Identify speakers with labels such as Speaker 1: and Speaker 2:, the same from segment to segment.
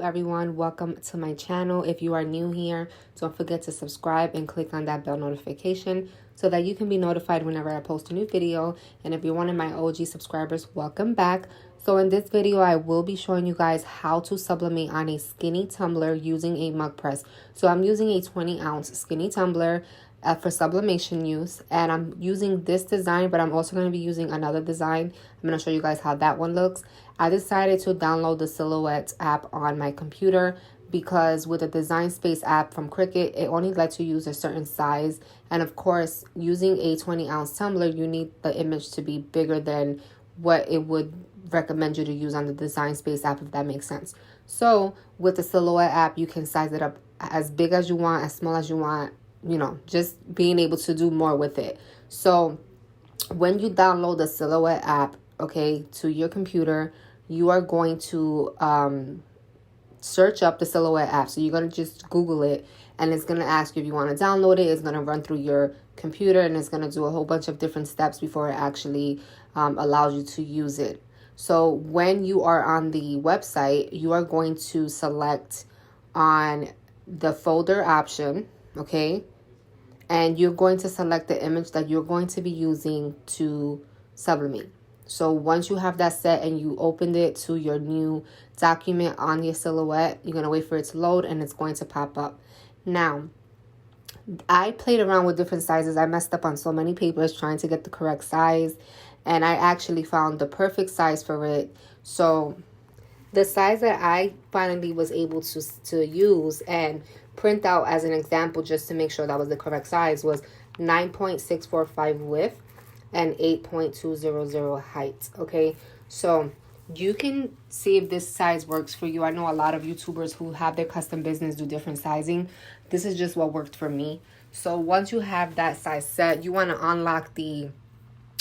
Speaker 1: everyone, welcome to my channel. If you are new here, don't forget to subscribe and click on that bell notification so that you can be notified whenever I post a new video. And if you're one of my OG subscribers, welcome back. So in this video, I will be showing you guys how to sublimate on a skinny tumbler using a mug press. So I'm using a 20-ounce skinny tumbler for sublimation use, and I'm using this design, but I'm also going to be using another design. I'm going to show you guys how that one looks. I decided to download the Silhouette app on my computer because with the Design Space app from Cricut, it only lets you use a certain size, and of course using a 20-ounce tumbler, you need the image to be bigger than what it would recommend you to use on the Design Space app, if that makes sense. So with the Silhouette app, you can size it up as big as you want, as small as you want, you know, just being able to do more with it. So when you download the Silhouette app, okay, to your computer, you are going to search up the Silhouette app. So you're going to just Google it, and it's going to ask you if you want to download it. It's going to run through your computer, and it's going to do a whole bunch of different steps before it actually allows you to use it. So when you are on the website, you are going to select on the folder option, okay? And you're going to select the image that you're going to be using to sublimate. So once you have that set and you opened it to your new document on your Silhouette, you're going to wait for it to load, and it's going to pop up. Now, I played around with different sizes. I messed up on so many papers trying to get the correct size, and I actually found the perfect size for it. So the size that I finally was able to use and print out as an example, just to make sure that was the correct size, was 9.645 width and 8.200 height. Okay, so you can see if this size works for you. I know a lot of YouTubers who have their custom business do different sizing. This is just what worked for me. So once you have that size set, you want to unlock the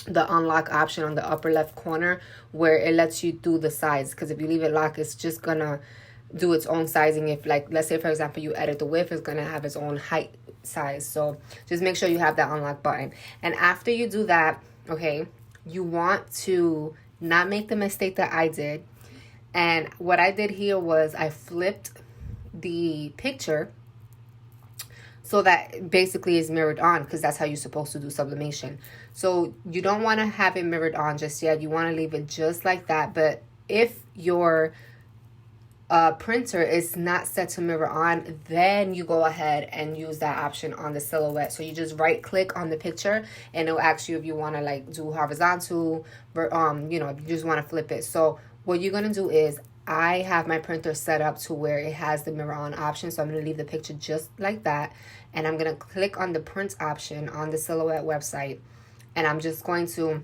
Speaker 1: unlock option on the upper left corner where it lets you do the size, because if you leave it locked, it's just gonna do its own sizing. If, like, let's say for example you edit the width, it's gonna have its own height size. So just make sure you have that unlock button. And after you do that, okay, you want to not make the mistake that I did. And what I did here was I flipped the picture so that basically is mirrored on, because that's how you're supposed to do sublimation. So you don't want to have it mirrored on just yet. You want to leave it just like that. But if your printer is not set to mirror on, then you go ahead and use that option on the Silhouette. So you just right click on the picture, and it'll ask you if you want to like do horizontal, you know, if you just want to flip it. So what you're going to do is, I have my printer set up to where it has the mirror on option. So I'm going to leave the picture just like that. And I'm going to click on the print option on the Silhouette website. And I'm just going to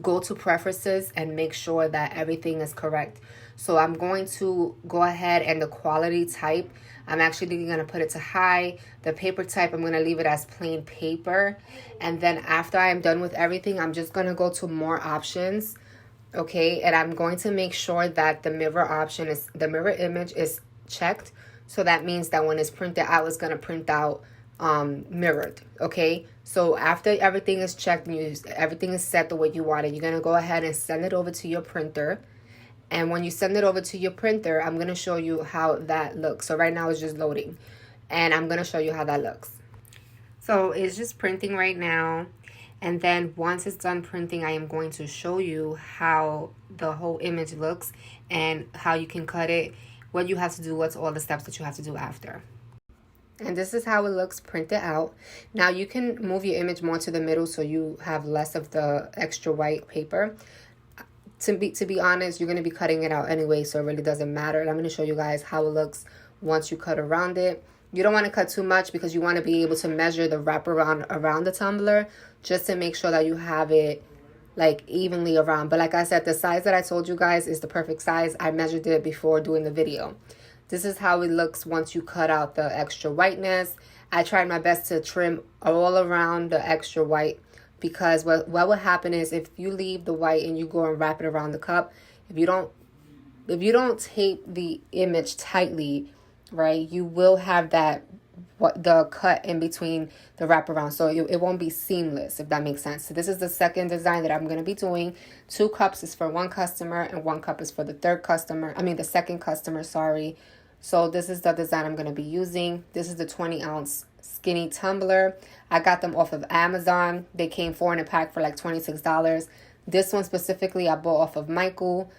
Speaker 1: go to preferences and make sure that everything is correct. So I'm going to go ahead, and the quality type, I'm actually going to put it to high. The paper type, I'm going to leave it as plain paper. And then after I'm done with everything, I'm just going to go to more options. Okay, and I'm going to make sure that the mirror option is, the mirror image is checked. So that means that when it's printed out, it's going to print out mirrored. Okay, so after everything is checked and everything is set the way you want it, you're going to go ahead and send it over to your printer. And when you send it over to your printer, I'm going to show you how that looks. So right now it's just loading, and I'm going to show you how that looks. So it's just printing right now. And then once it's done printing, I am going to show you how the whole image looks and how you can cut it, what you have to do, what's all the steps that you have to do after. And this is how it looks printed out. Now you can move your image more to the middle so you have less of the extra white paper. To be honest, you're going to be cutting it out anyway, so it really doesn't matter. And I'm going to show you guys how it looks once you cut around it. You don't want to cut too much because you want to be able to measure the wraparound around the tumbler, just to make sure that you have it like evenly around. But like I said, the size that I told you guys is the perfect size. I measured it before doing the video. This is how it looks once you cut out the extra whiteness. I tried my best to trim all around the extra white, because what will happen is if you leave the white and you go and wrap it around the cup, if you don't tape the image tightly, right, you will have that what the cut in between the wraparound, so it won't be seamless, if that makes sense. So this is the second design that I'm going to be doing. 2 cups is for one customer and 1 cup is for the the second customer, sorry. So this is the design I'm going to be using. This is the 20-ounce skinny tumbler. I got them off of Amazon. They came 4 in a pack for like $26. This one specifically I bought off of Michael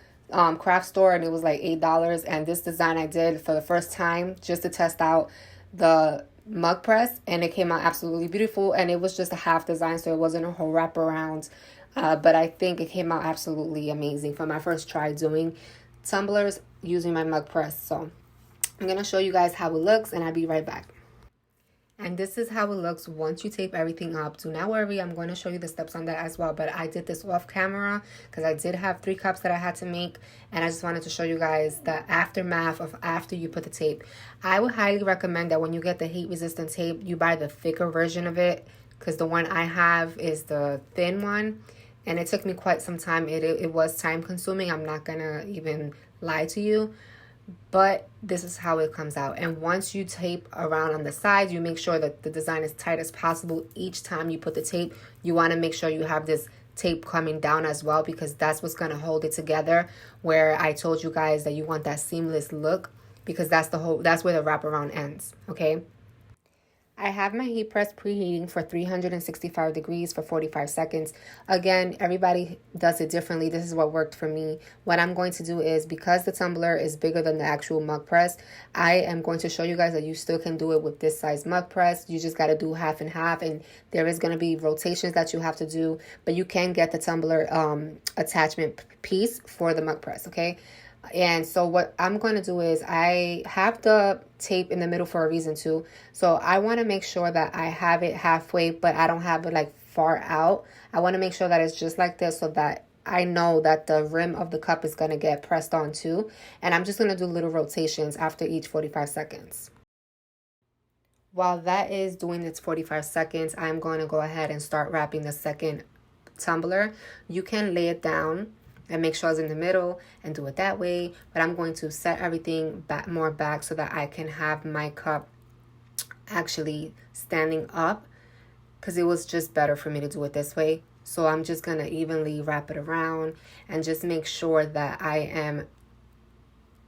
Speaker 1: craft store, and it was like $8. And this design I did for the first time just to test out the mug press, and it came out absolutely beautiful. And it was just a half design, so it wasn't a whole wraparound, but I think it came out absolutely amazing for my first try doing tumblers using my mug press. So I'm gonna show you guys how it looks, and I'll be right back. And this is how it looks once you tape everything up. Do not worry, I'm going to show you the steps on that as well. But I did this off camera because I did have 3 cups that I had to make. And I just wanted to show you guys the aftermath of after you put the tape. I would highly recommend that when you get the heat resistant tape, you buy the thicker version of it. Because the one I have is the thin one. And it took me quite some time. It was time consuming. I'm not going to even lie to you. But this is how it comes out. And once you tape around on the sides, you make sure that the design is tight as possible. Each time you put the tape, you want to make sure you have this tape coming down as well, because that's what's going to hold it together. Where I told you guys that you want that seamless look, because that's where the wraparound ends. Okay. I have my heat press preheating for 365 degrees for 45 seconds. Again, everybody does it differently. This is what worked for me. What I'm going to do is, because the tumbler is bigger than the actual mug press, I am going to show you guys that you still can do it with this size mug press. You just got to do half and half, and there is going to be rotations that you have to do, but you can get the tumbler attachment piece for the mug press, okay? And so what I'm going to do is, I have the tape in the middle for a reason too. So I want to make sure that I have it halfway, but I don't have it like far out. I want to make sure that it's just like this, so that I know that the rim of the cup is going to get pressed on too. And I'm just going to do little rotations after each 45 seconds. While that is doing its 45 seconds, I'm going to go ahead and start wrapping the second tumbler. You can lay it down and make sure it's in the middle and do it that way. But I'm going to set everything more back so that I can have my cup actually standing up, because it was just better for me to do it this way. So I'm just going to evenly wrap it around and just make sure that I am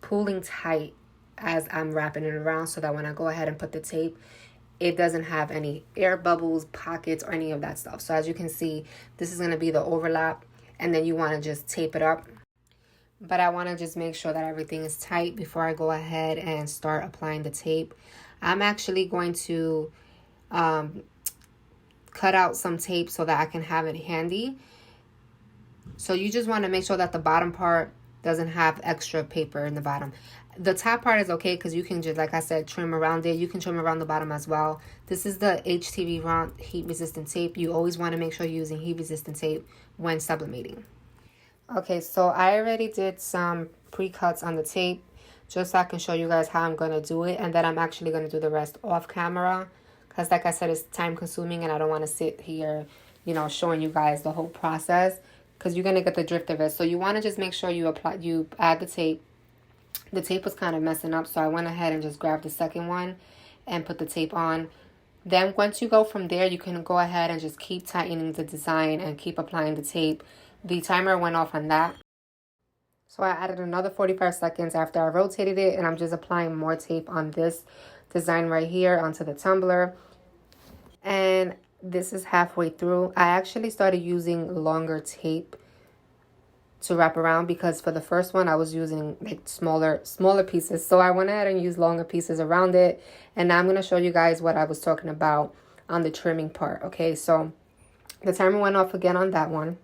Speaker 1: pulling tight as I'm wrapping it around, so that when I go ahead and put the tape, it doesn't have any air bubbles, pockets, or any of that stuff. So as you can see, this is going to be the overlap. And then you want to just tape it up. But I want to just make sure that everything is tight before I go ahead and start applying the tape. I'm actually going to cut out some tape so that I can have it handy. So you just want to make sure that the bottom part doesn't have extra paper in the bottom. The top part is okay, because you can just, like I said, trim around it. You can trim around the bottom as well. This is the HTV round heat resistant tape. You always want to make sure you're using heat resistant tape when sublimating. Okay, so I already did some pre-cuts on the tape, just so I can show you guys how I'm going to do it. And then I'm actually going to do the rest off camera, because like I said, it's time consuming and I don't want to sit here, showing you guys the whole process, because you're going to get the drift of it. So you want to just make sure you add the tape. The tape was kind of messing up, so I went ahead and just grabbed the second one and put the tape on. Then once you go from there, you can go ahead and just keep tightening the design and keep applying the tape. The timer went off on that. So I added another 45 seconds after I rotated it, and I'm just applying more tape on this design right here onto the tumbler. And this is halfway through. I actually started using longer tape to wrap around, because for the first one I was using like smaller pieces, so I went ahead and used longer pieces around it. And now I'm going to show you guys what I was talking about on the trimming part. Okay, so the timer went off again on that one,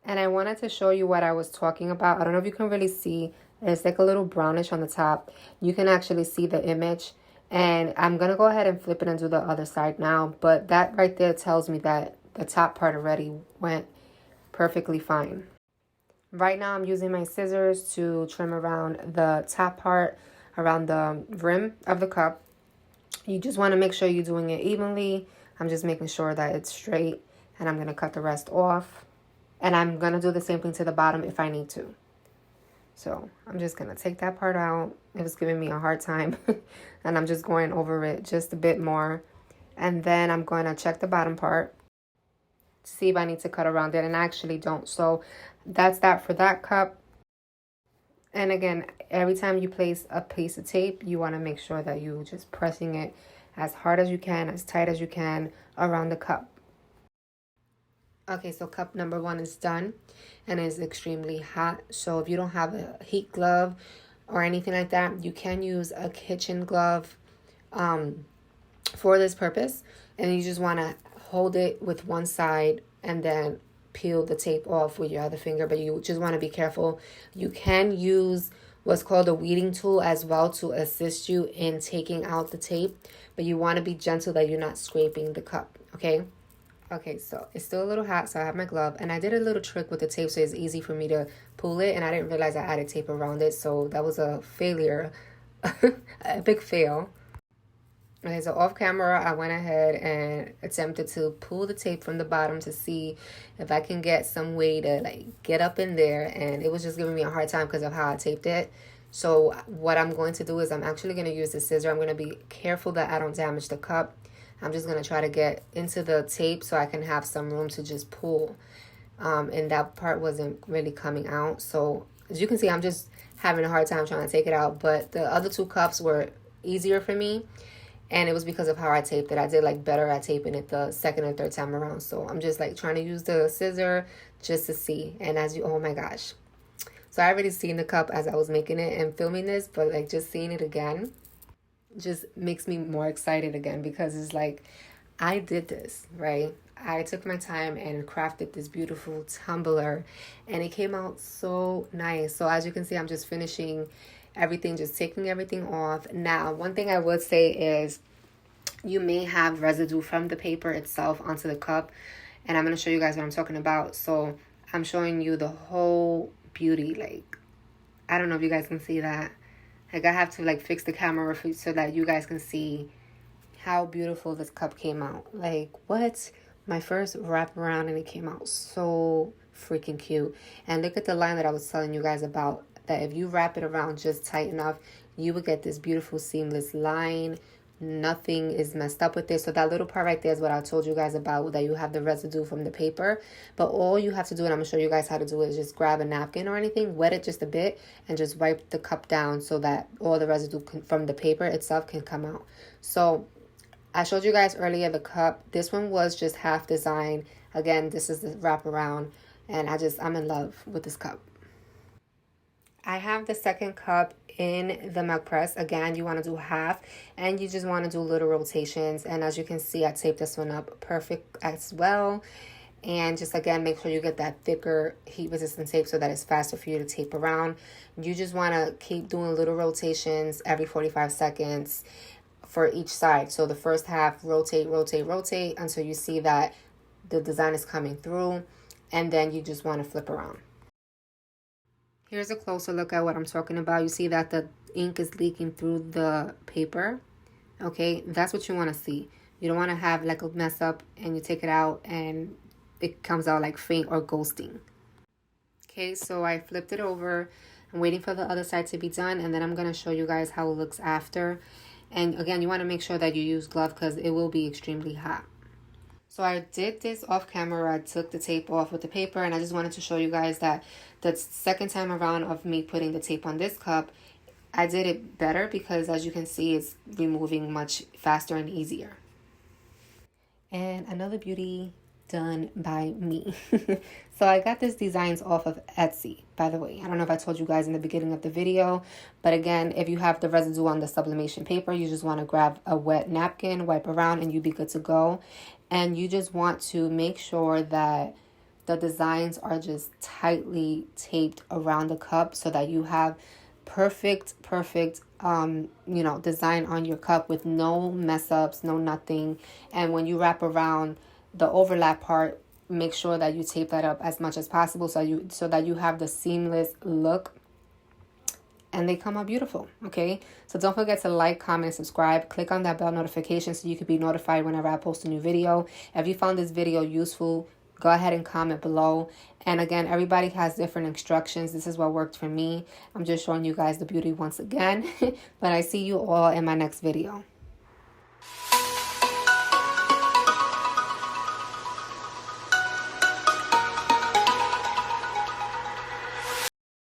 Speaker 1: and I wanted to show you what I was talking about. I don't know if you can really see, it's like a little brownish on the top. You can actually see the image, and I'm going to go ahead and flip it and do the other side now. But that right there tells me that the top part already went perfectly fine. Right now I'm using my scissors to trim around the top part, around the rim of the cup. You just want to make sure you're doing it evenly. I'm just making sure that it's straight, and I'm going to cut the rest off. And I'm going to do the same thing to the bottom if I need to. So I'm just going to take that part out. It was giving me a hard time. And I'm just going over it just a bit more. And then I'm going to check the bottom part to see if I need to cut around it. And I actually don't. So that's that for that cup. And again, every time you place a piece of tape, you want to make sure that you just pressing it as hard as you can, as tight as you can around the cup. Okay, so cup number 1 is done and is extremely hot. So if you don't have a heat glove or anything like that, you can use a kitchen glove for this purpose. And you just want to hold it with one side and then peel the tape off with your other finger. But you just want to be careful. You can use what's called a weeding tool as well to assist you in taking out the tape. But you want to be gentle that you're not scraping the cup, okay? Okay, so it's still a little hot, so I have my glove. And I did a little trick with the tape so it's easy for me to pull it. And I didn't realize I added tape around it, so that was a failure, a big fail. Okay, so off camera, I went ahead and attempted to pull the tape from the bottom to see if I can get some way to like get up in there. And it was just giving me a hard time because of how I taped it. So what I'm going to do is I'm actually going to use the scissor. I'm going to be careful that I don't damage the cup. I'm just going to try to get into the tape so I can have some room to just pull. And that part wasn't really coming out. So as you can see, I'm just having a hard time trying to take it out. But the other 2 cups were easier for me. And it was because of how I taped it. I did like better at taping it the second and third time around. So I'm just like trying to use the scissor just to see. And as you, oh my gosh. So I already seen the cup as I was making it and filming this. But like just seeing it again just makes me more excited again, because it's like I did this, right? I took my time and crafted this beautiful tumbler and it came out so nice. So as you can see, I'm just finishing everything, just taking everything off. Now, one thing I would say is you may have residue from the paper itself onto the cup, and I'm going to show you guys what I'm talking about. So I'm showing you the whole beauty. Like, I don't know if you guys can see that. Like, I have to like fix the camera so that you guys can see how beautiful this cup came out. Like, what? My first wrap around and it came out so freaking cute. And look at the line that I was telling you guys about, that if you wrap it around just tight enough, you would get this beautiful seamless line. Nothing is messed up with this. So that little part right there is what I told you guys about, that you have the residue from the paper. But all you have to do, and I'm going to show you guys how to do it, is just grab a napkin or anything, wet it just a bit, and just wipe the cup down so that all the residue from the paper itself can come out. So I showed you guys earlier the cup. This one was just half design. Again, this is the wraparound, and I'm in love with this cup. I have the second cup in the mug press. Again, you want to do half, and you just want to do little rotations. And as you can see, I taped this one up perfect as well. And just again, make sure you get that thicker heat resistant tape so that it's faster for you to tape around. You just want to keep doing little rotations every 45 seconds for each side. So the first half, rotate, rotate, rotate until you see that the design is coming through, and then you just want to flip around. Here's a closer look at what I'm talking about. You see that the ink is leaking through the paper. Okay, that's what you want to see. You don't want to have like a mess up and you take it out and it comes out like faint or ghosting. Okay, so I flipped it over. I'm waiting for the other side to be done, and then I'm going to show you guys how it looks after. And again, you want to make sure that you use gloves because it will be extremely hot. So I did this off camera. I took the tape off with the paper, and I just wanted to show you guys that the second time around of me putting the tape on this cup, I did it better because as you can see, it's removing much faster and easier. And another beauty done by me. So I got these designs off of Etsy, by the way. I don't know if I told you guys in the beginning of the video, but again, if you have the residue on the sublimation paper, you just want to grab a wet napkin, wipe around, and you'll be good to go. And you just want to make sure that the designs are just tightly taped around the cup so that you have perfect design on your cup with no mess ups, no nothing. And when you wrap around the overlap part, make sure that you tape that up as much as possible so that you have the seamless look, and they come out beautiful. Okay, so don't forget to like, comment, and subscribe. Click on that bell notification so you can be notified whenever I post a new video. If you found this video useful, go ahead and comment below. And again, everybody has different instructions. This is what worked for me. I'm just showing you guys the beauty once again. But I see you all in my next video.